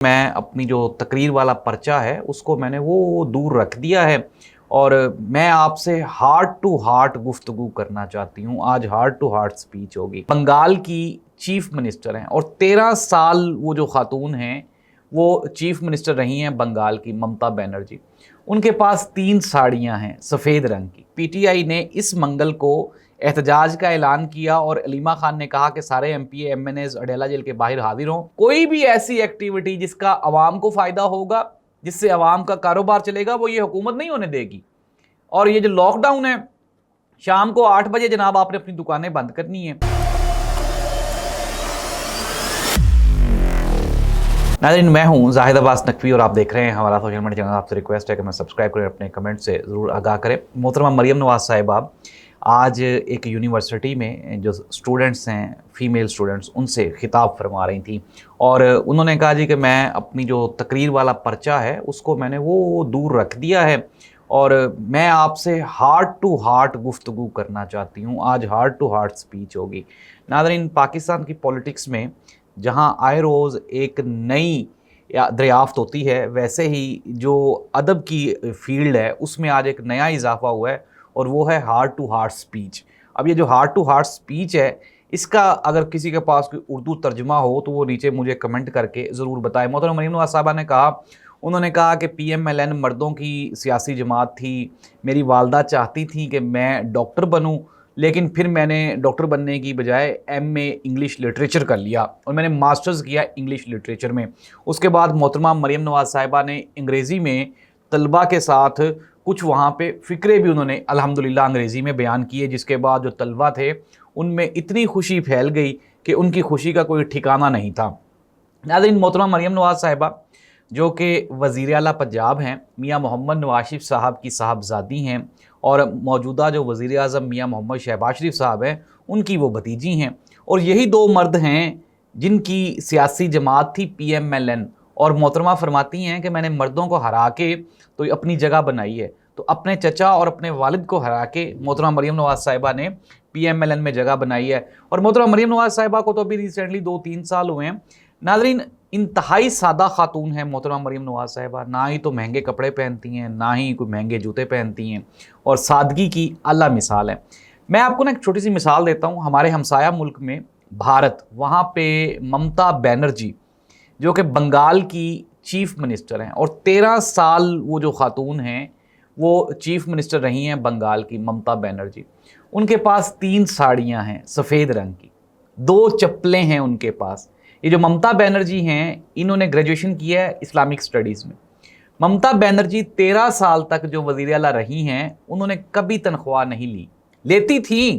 میں اپنی جو تقریر والا پرچہ ہے اس کو میں نے وہ دور رکھ دیا ہے اور میں آپ سے ہارٹ ٹو ہارٹ گفتگو کرنا چاہتی ہوں۔ آج ہارٹ ٹو ہارٹ سپیچ ہوگی۔ بنگال کی چیف منسٹر ہیں اور 13 سال وہ جو خاتون ہیں وہ چیف منسٹر رہی ہیں بنگال کی، ممتا بینرجی۔ ان کے پاس 3 ساڑیاں ہیں سفید رنگ کی۔ پی ٹی آئی نے اس منگل کو احتجاج کا اعلان کیا اور علیمہ خان نے کہا کہ سارے M P A M N As Adiala jail کے باہر حاضر ہوں۔ کوئی بھی ایسی ایکٹیویٹی جس کا عوام کو فائدہ ہوگا، جس سے عوام کا کاروبار چلے گا، وہ یہ حکومت نہیں ہونے دے گی۔ اور یہ جو لاک ڈاؤن ہے، شام کو 8 بجے جناب آپ نے اپنی دکانیں بند کرنی ہیں۔ ناظرین، میں ہوں زاہد عباس نقوی اور آپ دیکھ رہے ہیں ہمارا سوشل میڈیا چینل۔ آپ سے ریکویسٹ ہے کہ میں سبسکرائب کریں، اپنے کمنٹ سے ضرور آگاہ کریں۔ محترمہ مریم نواز صاحبہ آج ایک یونیورسٹی میں جو اسٹوڈنٹس ہیں، فیمیل اسٹوڈنٹس، ان سے خطاب فرما رہی تھیں اور انہوں نے کہا جی کہ میں اپنی جو تقریر والا پرچہ ہے اس کو میں نے وہ دور رکھ دیا ہے اور میں آپ سے ہارٹ ٹو ہارٹ گفتگو کرنا چاہتی ہوں۔ آج ہارٹ ٹو ہارٹ سپیچ ہوگی۔ ناظرین، پاکستان کی پولیٹکس میں جہاں آئے روز ایک نئی دریافت ہوتی ہے، ویسے ہی جو ادب کی فیلڈ ہے اس میں آج ایک نیا اضافہ ہوا ہے اور وہ ہے ہارٹ ٹو ہارٹ سپیچ۔ اب یہ جو ہارٹ ٹو ہارٹ سپیچ ہے، اس کا اگر کسی کے پاس کوئی اردو ترجمہ ہو تو وہ نیچے مجھے کمنٹ کر کے ضرور بتائیں۔ محترمہ مریم نواز صاحبہ نے کہا، انہوں نے کہا کہ پی ایم ایل این مردوں کی سیاسی جماعت تھی، میری والدہ چاہتی تھی کہ میں ڈاکٹر بنوں، لیکن پھر میں نے ڈاکٹر بننے کی بجائے ایم اے انگلش لٹریچر کر لیا اور میں نے ماسٹرز کیا انگلش لٹریچر میں۔ اس کے بعد محترمہ مریم نواز صاحبہ نے انگریزی میں طلباء کے ساتھ کچھ وہاں پہ فکرے بھی انہوں نے الحمدللہ انگریزی میں بیان کیے، جس کے بعد جو طلباء تھے ان میں اتنی خوشی پھیل گئی کہ ان کی خوشی کا کوئی ٹھکانہ نہیں تھا۔ ناظرین، محترمہ مریم نواز صاحبہ جو کہ وزیر اعلیٰ پنجاب ہیں، میاں محمد نواز شریف صاحب کی صاحبزادی ہیں اور موجودہ جو وزیر اعظم میاں محمد شہباز شریف صاحب ہیں ان کی وہ بھتیجی ہیں، اور یہی 2 مرد ہیں جن کی سیاسی جماعت تھی پی ایم ایل این۔ اور محترمہ فرماتی ہیں کہ میں نے مردوں کو ہرا کے تو اپنی جگہ بنائی ہے، تو اپنے چچا اور اپنے والد کو ہرا کے محترمہ مریم نواز صاحبہ نے پی ایم ایل این میں جگہ بنائی ہے۔ اور محترمہ مریم نواز صاحبہ کو تو ابھی ریسنٹلی 2-3 سال ہوئے ہیں۔ ناظرین، انتہائی سادہ خاتون ہے محترمہ مریم نواز صاحبہ، نہ ہی تو مہنگے کپڑے پہنتی ہیں، نہ ہی کوئی مہنگے جوتے پہنتی ہیں، اور سادگی کی اعلیٰ مثال ہے۔ میں آپ کو ایک چھوٹی سی مثال دیتا ہوں۔ ہمارے ہمسایہ ملک میں بھارت، وہاں پہ ممتا بینرجی جو کہ بنگال کی چیف منسٹر ہیں اور 13 سال وہ جو خاتون ہیں وہ چیف منسٹر رہی ہیں بنگال کی، ممتا بینرجی۔ ان کے پاس 3 ساڑیاں ہیں سفید رنگ کی، 2 چپلیں ہیں ان کے پاس۔ یہ جو ممتا بینرجی ہیں، انہوں نے گریجویشن کیا ہے اسلامک سٹڈیز میں۔ ممتا بینرجی 13 سال تک جو وزیر اعلیٰ رہی ہیں، انہوں نے کبھی تنخواہ نہیں لی۔ لیتی تھیں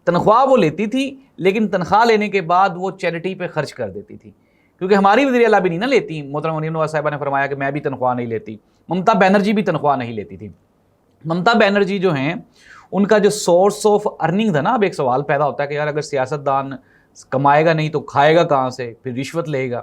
تنخواہ، وہ لیتی تھی، لیکن تنخواہ لینے کے بعد وہ چیریٹی پہ خرچ کر دیتی تھی، کیونکہ ہماری وزیر اعلیٰ بھی نہیں نہ لیتی۔ محترمہ مریم نواز صاحبہ نے فرمایا کہ میں بھی تنخواہ نہیں لیتی، ممتا بینرجی بھی تنخواہ نہیں لیتی تھی۔ ممتا بینرجی جو ہیں، ان کا جو سورس آف ارننگ تھا نا، اب ایک سوال پیدا ہوتا ہے کہ یار اگر سیاستدان کمائے گا نہیں تو کھائے گا کہاں سے، پھر رشوت لے گا۔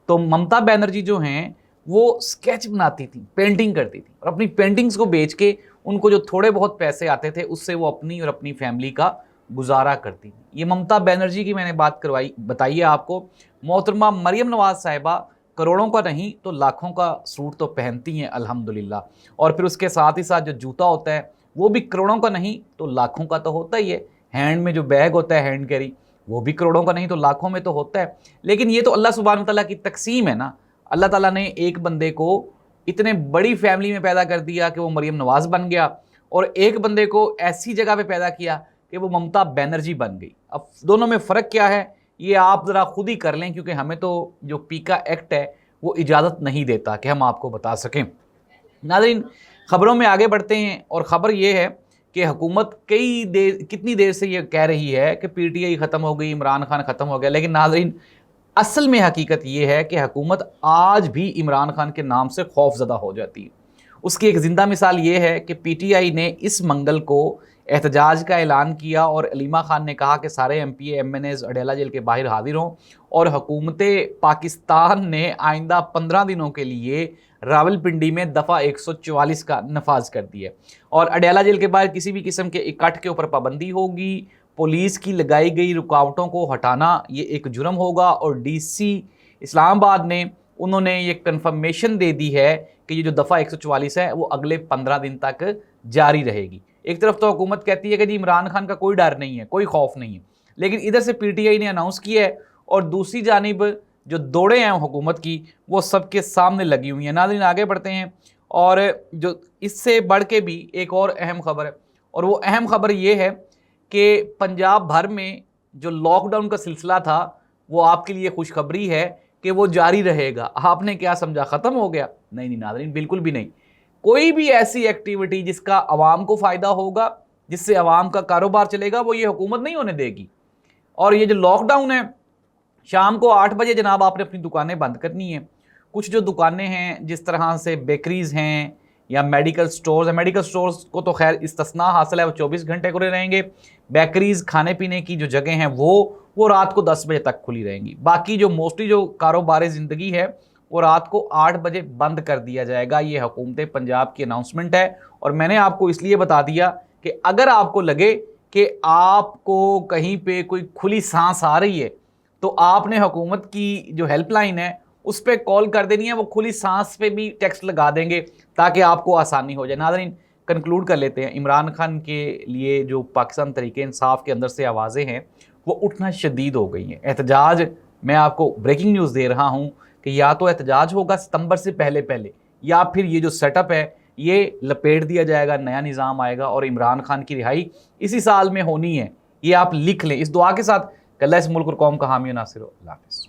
تو ممتا بینرجی جو ہیں وہ اسکیچ بناتی تھیں، پینٹنگ کرتی تھیں، اور اپنی پینٹنگز کو بیچ کے ان کو جو تھوڑے بہت پیسے آتے تھے اس سے وہ اپنی اور اپنی فیملی کا گزارا کرتی تھیں۔ یہ ممتا بینرجی کی میں نے بات بتائی ہے آپ کو۔ محترمہ مریم نواز صاحبہ کروڑوں کا نہیں تو لاکھوں کا سوٹ تو پہنتی ہیں الحمدللہ، اور پھر اس کے ساتھ ہی ساتھ جو جوتا ہوتا ہے وہ بھی کروڑوں کا نہیں تو لاکھوں کا تو ہوتا ہی ہے۔ ہینڈ میں جو بیگ ہوتا ہے ہینڈ کیری، وہ بھی کروڑوں کا نہیں تو لاکھوں میں تو ہوتا ہے۔ لیکن یہ تو اللہ سبحانہ وتعالیٰ کی تقسیم ہے نا۔ اللہ تعالیٰ نے ایک بندے کو اتنے بڑی فیملی میں پیدا کر دیا کہ وہ مریم نواز بن گیا، اور ایک بندے کو ایسی جگہ پہ پیدا کیا کہ وہ ممتا بینرجی بن گئی۔ اب دونوں میں فرق کیا ہے یہ آپ ذرا خود ہی کر لیں، کیونکہ ہمیں تو جو پیکا ایکٹ ہے وہ اجازت نہیں دیتا کہ ہم آپ کو بتا سکیں۔ ناظرین، خبروں میں آگے بڑھتے ہیں، اور خبر یہ ہے کہ حکومت کتنی دیر سے یہ کہہ رہی ہے کہ پی ٹی آئی ختم ہو گئی، عمران خان ختم ہو گیا، لیکن ناظرین اصل میں حقیقت یہ ہے کہ حکومت آج بھی عمران خان کے نام سے خوف زدہ ہو جاتی ہے۔ اس کی ایک زندہ مثال یہ ہے کہ پی ٹی آئی نے اس منگل کو احتجاج کا اعلان کیا اور علیمہ خان نے کہا کہ سارے M P A M N As Adiala jail کے باہر حاضر ہوں، اور حکومت پاکستان نے آئندہ 15 دنوں کے لیے راولپنڈی میں دفعہ 144 کا نفاذ کر دیا ہے، اور اڈیالہ جیل کے باہر کسی بھی قسم کے اکٹھ کے اوپر پابندی ہوگی۔ پولیس کی لگائی گئی رکاوٹوں کو ہٹانا یہ ایک جرم ہوگا، اور ڈی سی اسلام آباد نے انہوں نے یہ کنفرمیشن دے دی ہے کہ یہ جو دفعہ 144 ہے وہ اگلے 15 دن تک جاری رہے گی. ایک طرف تو حکومت کہتی ہے کہ جی عمران خان کا کوئی ڈر نہیں ہے, کوئی خوف نہیں ہے, لیکن ادھر سے پی ٹی آئی نے اناؤنس کیا ہے اور دوسری جانب جو دوڑے ہیں حکومت کی وہ سب کے سامنے لگی ہوئی ہیں. ناظرین آگے بڑھتے ہیں, اور جو اس سے بڑھ کے بھی ایک اور اہم خبر ہے, اور وہ اہم خبر یہ ہے کہ پنجاب بھر میں جو لاک ڈاؤن کا سلسلہ تھا وہ آپ کے لیے خوشخبری ہے کہ وہ جاری رہے گا. آپ نے کیا سمجھا ختم ہو گیا؟ نہیں ناظرین, بالکل بھی نہیں. کوئی بھی ایسی ایکٹیویٹی جس کا عوام کو فائدہ ہوگا, جس سے عوام کا کاروبار چلے گا, وہ یہ حکومت نہیں ہونے دے گی. اور یہ جو لاک ڈاؤن ہے, شام کو 8 بجے جناب آپ نے اپنی دکانیں بند کرنی ہیں. کچھ جو دکانیں ہیں جس طرح سے بیکریز ہیں یا میڈیکل سٹورز ہیں, میڈیکل سٹورز کو تو خیر استثناء حاصل ہے, وہ 24 گھنٹے کھلے رہیں گے. بیکریز, کھانے پینے کی جو جگہیں ہیں وہ رات کو 10 بجے تک کھلی رہیں گی. باقی جو موسٹلی جو کاروبار زندگی ہے وہ رات کو 8 بجے بند کر دیا جائے گا. یہ حکومت پنجاب کی اناؤنسمنٹ ہے, اور میں نے آپ کو اس لیے بتا دیا کہ اگر آپ کو لگے کہ آپ کو کہیں پہ کوئی کھلی سانس آ رہی ہے تو آپ نے حکومت کی جو ہیلپ لائن ہے اس پہ کال کر دینی ہے, وہ کھلی سانس پہ بھی ٹیکسٹ لگا دیں گے تاکہ آپ کو آسانی ہو جائے. ناظرین کنکلوڈ کر لیتے ہیں. عمران خان کے لیے جو پاکستان تحریک انصاف کے اندر سے آوازیں ہیں وہ اٹھنا شدید ہو گئی ہیں. احتجاج, میں آپ کو بریکنگ نیوز دے رہا ہوں کہ یا تو احتجاج ہوگا ستمبر سے پہلے یا پھر یہ جو سیٹ اپ ہے یہ لپیٹ دیا جائے گا, نیا نظام آئے گا اور عمران خان کی رہائی اسی سال میں ہونی ہے. یہ آپ لکھ لیں اس دعا کے ساتھ کہ اللہ اس ملک اور قوم کا حامی و ناصر ہو. اللہ حافظ.